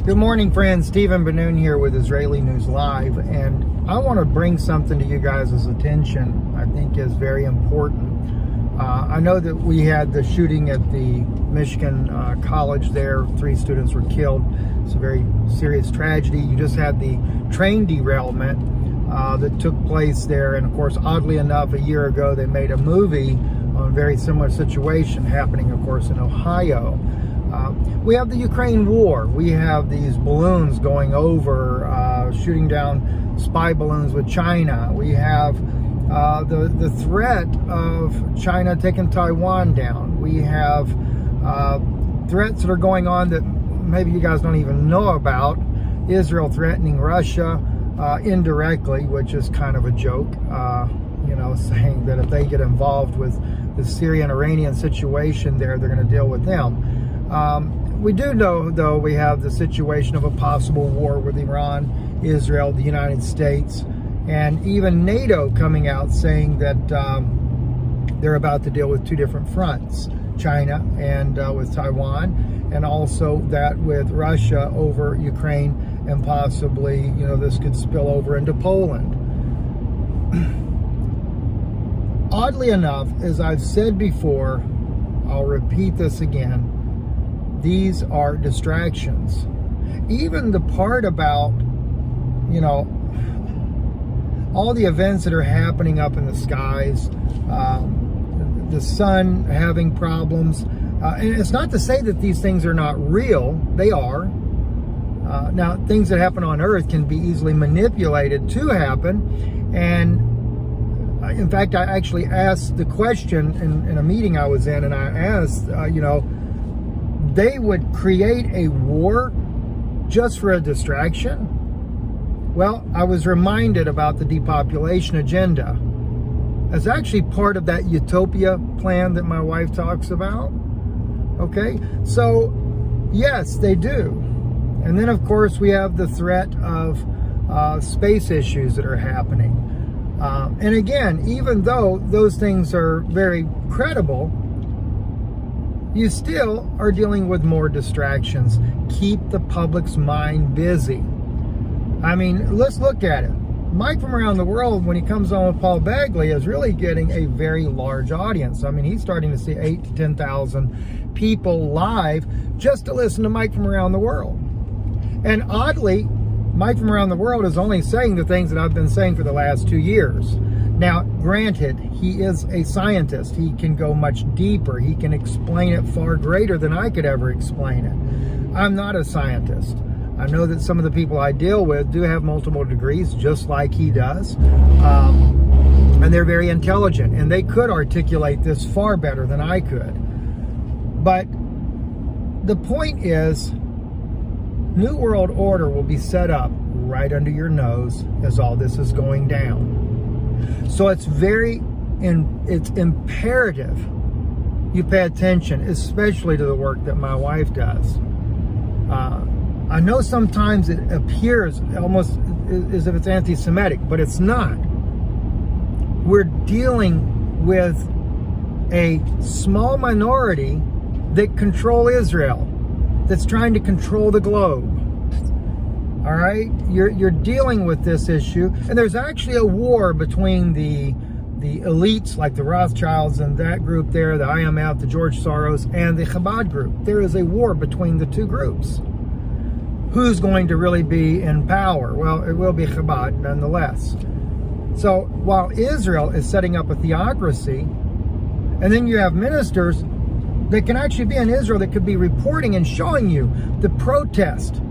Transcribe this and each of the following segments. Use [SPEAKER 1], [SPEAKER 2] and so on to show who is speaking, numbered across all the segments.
[SPEAKER 1] Good morning, friends. Stephen Benoon here with Israeli News Live, and I want to bring something to you guys' attention I think is very important. I know that we had the shooting at the Michigan college there. 3 students were killed. It's a very serious tragedy. You just had the train derailment that took place there, and of course, oddly enough, a year ago they made a movie on a very similar situation happening, of course, in Ohio. We have the Ukraine war. We have these balloons going over, shooting down spy balloons with China. We have the threat of China taking Taiwan down. We have threats that are going on that maybe you guys don't even know about. Israel threatening Russia indirectly, which is kind of a joke, saying that if they get involved with the Syrian-Iranian situation there, they're going to deal with them. We do know, though, we have the situation of a possible war with Iran, Israel, the United States, and even NATO coming out saying that they're about to deal with 2 different fronts, China and with Taiwan, and also that with Russia over Ukraine, and possibly, this could spill over into Poland. Oddly enough, as I've said before, I'll repeat this again, these are distractions. Even the part about, all the events that are happening up in the skies, the sun having problems, and it's not to say that these things are not real, they are. Now, things that happen on Earth can be easily manipulated to happen, and in fact, I actually asked the question in a meeting I was in, and I asked, they would create a war just for a distraction? Well, I was reminded about the depopulation agenda. It's actually part of that utopia plan that my wife talks about. Okay, so yes, they do. And then, of course, we have the threat of space issues that are happening. And again, even though those things are very credible, you still are dealing with more distractions. Keep the public's mind busy. I mean, let's look at it. Mike from around the world, when he comes on with Paul Bagley, is really getting a very large audience. I mean, he's starting to see 8,000 to 10,000 people live just to listen to Mike from around the world. And oddly, Mike from around the world is only saying the things that I've been saying for the last 2 years. Now, granted, he is a scientist. He can go much deeper. He can explain it far greater than I could ever explain it. I'm not a scientist. I know that some of the people I deal with do have multiple degrees, just like he does. And they're very intelligent, and they could articulate this far better than I could. But the point is, New World Order will be set up right under your nose as all this is going down. So it's it's imperative you pay attention, especially to the work that my wife does. I know sometimes it appears almost as if it's anti-Semitic, but it's not. We're dealing with a small minority that control Israel, that's trying to control the globe. All right, you're dealing with this issue, and there's actually a war between the elites like the Rothschilds and that group there, the IMF, the George Soros, and the Chabad group. There is a war between the 2 groups. Who's going to really be in power? Well, it will be Chabad nonetheless. So while Israel is setting up a theocracy, and then you have ministers that can actually be in Israel that could be reporting and showing you the protest.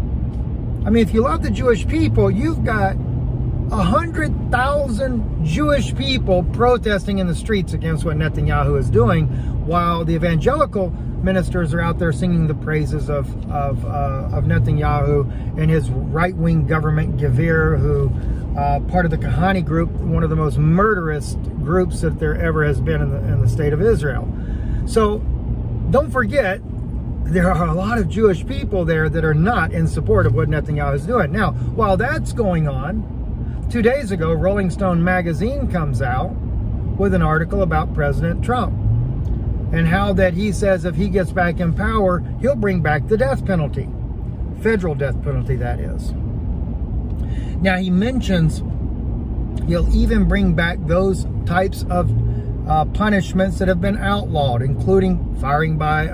[SPEAKER 1] I mean, if you love the Jewish people, you've got 100,000 Jewish people protesting in the streets against what Netanyahu is doing, while the evangelical ministers are out there singing the praises of Netanyahu and his right-wing government, Gavir, who part of the Kahani group, one of the most murderous groups that there ever has been in the state of Israel. So don't forget, there are a lot of Jewish people there that are not in support of what Netanyahu is doing. Now, while that's going on, 2 days ago, Rolling Stone magazine comes out with an article about President Trump and how that he says if he gets back in power, he'll bring back the death penalty. Federal death penalty, that is. Now, he mentions he'll even bring back those types of punishments that have been outlawed, including firing by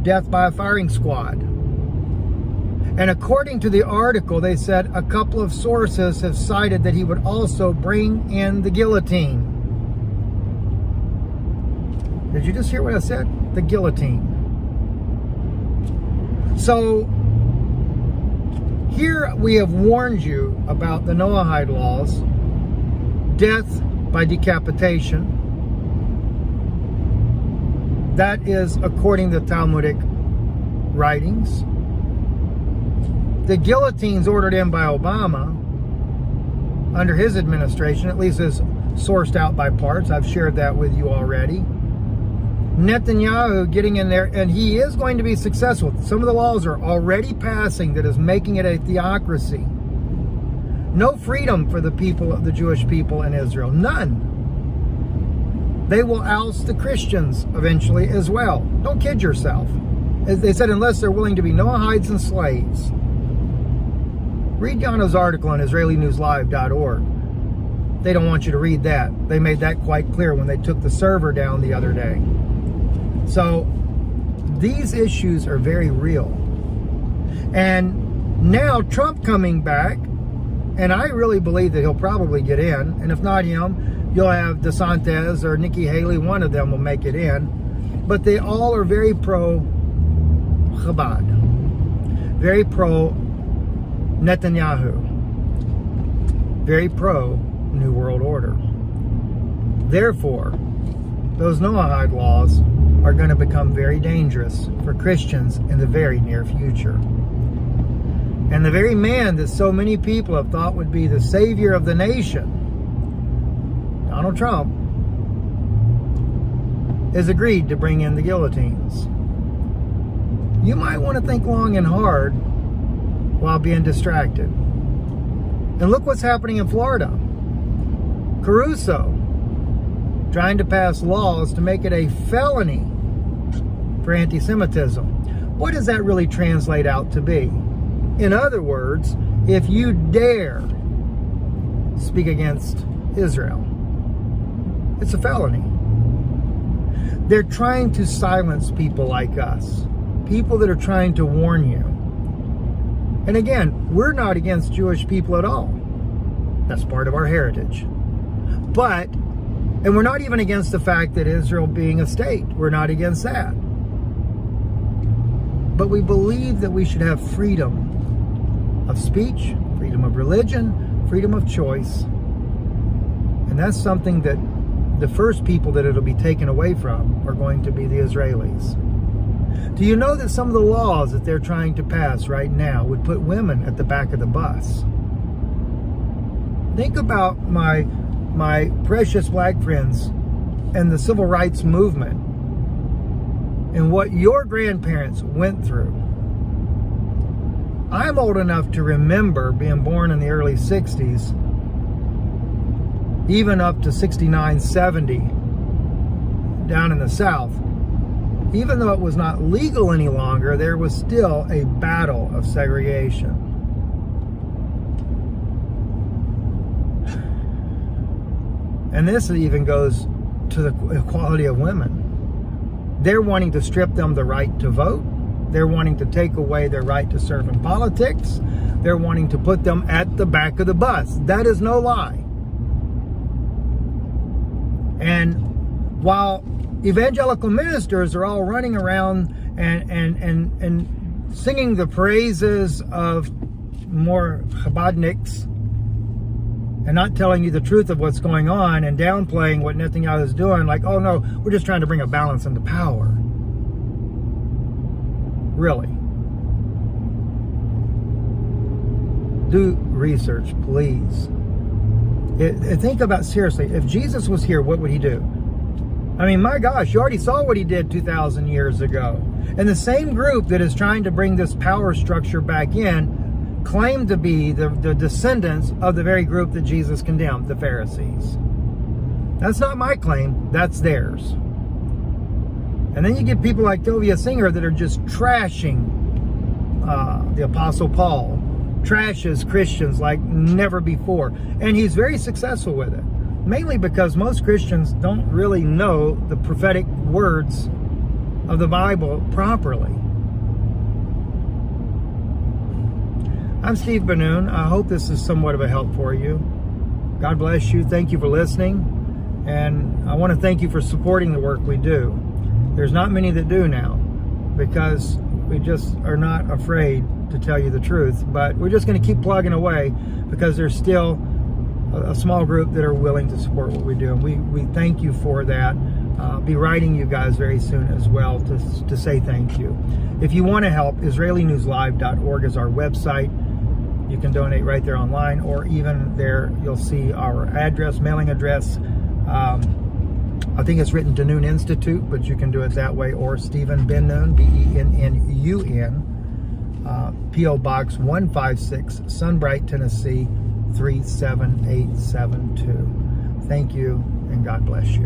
[SPEAKER 1] death by a firing squad. And according to the article, they said a couple of sources have cited that he would also bring in the guillotine. Did you just hear what I said? The guillotine. So here we have warned you about the Noahide laws, death by decapitation. That is according to Talmudic writings. The guillotines ordered in by Obama under his administration, at least is sourced out by parts. I've shared that with you already. Netanyahu getting in there, and he is going to be successful. Some of the laws are already passing that is making it a theocracy. No freedom for the people, the Jewish people in Israel. None. They will oust the Christians eventually as well. Don't kid yourself. As they said, unless they're willing to be Noahides and slaves. Read Yano's article on IsraeliNewsLive.org. They don't want you to read that. They made that quite clear when they took the server down the other day. So these issues are very real. And now Trump coming back, and I really believe that he'll probably get in. And if not him, you'll have DeSantis or Nikki Haley. One of them will make it in. But they all are very pro-Chabad. Very pro-Netanyahu. Very pro-New World Order. Therefore, those Noahide laws are going to become very dangerous for Christians in the very near future. And the very man that so many people have thought would be the savior of the nation, Donald Trump, has agreed to bring in the guillotines. You might want to think long and hard while being distracted. And look what's happening in Florida. Caruso trying to pass laws to make it a felony for anti-Semitism. What does that really translate out to be? In other words, if you dare speak against Israel, it's a felony. They're trying to silence people like us, people that are trying to warn you. And again, we're not against Jewish people at all. That's part of our heritage. And we're not even against the fact that Israel being a state. We're not against that. But we believe that we should have freedom of speech, freedom of religion, freedom of choice. And that's something that the first people that it'll be taken away from are going to be the Israelis. Do you know that some of the laws that they're trying to pass right now would put women at the back of the bus? Think about my precious black friends and the civil rights movement and what your grandparents went through. I'm old enough to remember being born in the early 60s, even up to 69, 70, down in the South. Even though it was not legal any longer, there was still a battle of segregation. And this even goes to the equality of women. They're wanting to strip them the right to vote. They're wanting to take away their right to serve in politics. They're wanting to put them at the back of the bus. That is no lie. And while evangelical ministers are all running around and singing the praises of more Chabadniks and not telling you the truth of what's going on and downplaying what Netanyahu is doing, like, oh no, we're just trying to bring a balance into power. Really. Do research, please. Think about, seriously, if Jesus was here, what would he do? I mean, my gosh, you already saw what he did 2,000 years ago. And the same group that is trying to bring this power structure back in claim to be the descendants of the very group that Jesus condemned, the Pharisees. That's not my claim, that's theirs. And then you get people like Tovia Singer that are just trashing the Apostle Paul trashes Christians like never before. And he's very successful with it. Mainly because most Christians don't really know the prophetic words of the Bible properly. I'm Steve Benoon. I hope this is somewhat of a help for you. God bless you. Thank you for listening. And I want to thank you for supporting the work we do. There's not many that do now, because we just are not afraid to tell you the truth. But we're just going to keep plugging away, because there's still a small group that are willing to support what we do. And we thank you for that. Be writing you guys very soon as well to say thank you. If you want to help, IsraeliNewsLive.org is our website. You can donate right there online, or even there you'll see our address, mailing address. I think it's written Benoon Institute, but you can do it that way, or Stephen Benoon, Bennun, P.O. Box 156, Sunbright, Tennessee 37872. Thank you, and God bless you.